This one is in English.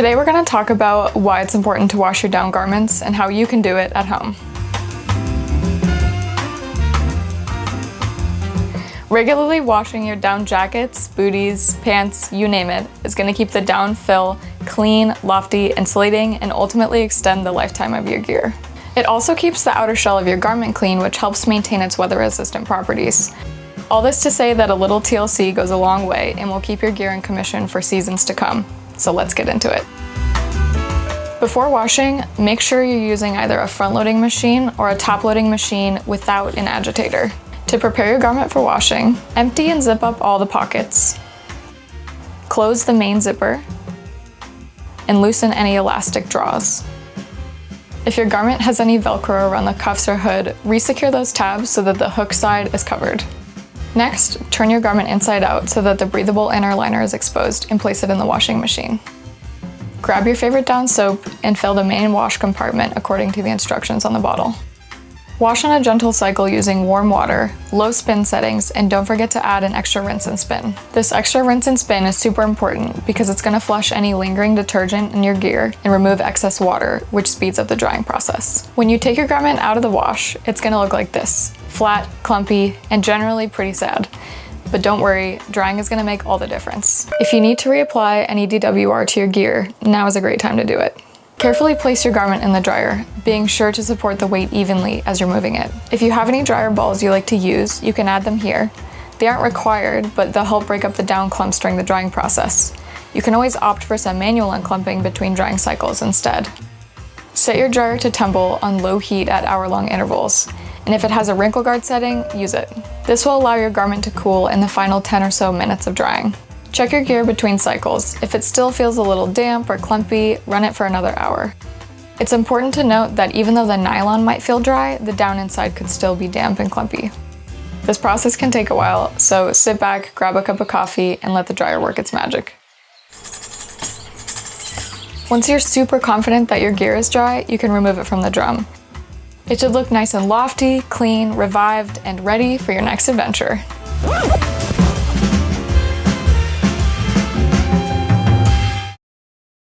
Today we're going to talk about why it's important to wash your down garments and how you can do it at home. Regularly washing your down jackets, booties, pants, you name it, is going to keep the down fill clean, lofty, insulating, and ultimately extend the lifetime of your gear. It also keeps the outer shell of your garment clean, which helps maintain its weather-resistant properties. All this to say that a little TLC goes a long way and will keep your gear in commission for seasons to come. So let's get into it. Before washing, make sure you're using either a front-loading machine or a top-loading machine without an agitator. To prepare your garment for washing, empty and zip up all the pockets. Close the main zipper and loosen any elastic draws. If your garment has any Velcro around the cuffs or hood, resecure those tabs so that the hook side is covered. Next, turn your garment inside out so that the breathable inner liner is exposed and place it in the washing machine. Grab your favorite down soap and fill the main wash compartment according to the instructions on the bottle. Wash on a gentle cycle using warm water, low spin settings, and don't forget to add an extra rinse and spin. This extra rinse and spin is super important because it's going to flush any lingering detergent in your gear and remove excess water, which speeds up the drying process. When you take your garment out of the wash, it's going to look like this: flat, clumpy, and generally pretty sad. But don't worry, drying is going to make all the difference. If you need to reapply any DWR to your gear, now is a great time to do it. Carefully place your garment in the dryer, being sure to support the weight evenly as you're moving it. If you have any dryer balls you like to use, you can add them here. They aren't required, but they'll help break up the down clumps during the drying process. You can always opt for some manual unclumping between drying cycles instead. Set your dryer to tumble on low heat at hour-long intervals, and if it has a wrinkle guard setting, use it. This will allow your garment to cool in the final 10 or so minutes of drying. Check your gear between cycles. If it still feels a little damp or clumpy, run it for another hour. It's important to note that even though the nylon might feel dry, the down inside could still be damp and clumpy. This process can take a while, so sit back, grab a cup of coffee, and let the dryer work its magic. Once you're super confident that your gear is dry, you can remove it from the drum. It should look nice and lofty, clean, revived, and ready for your next adventure.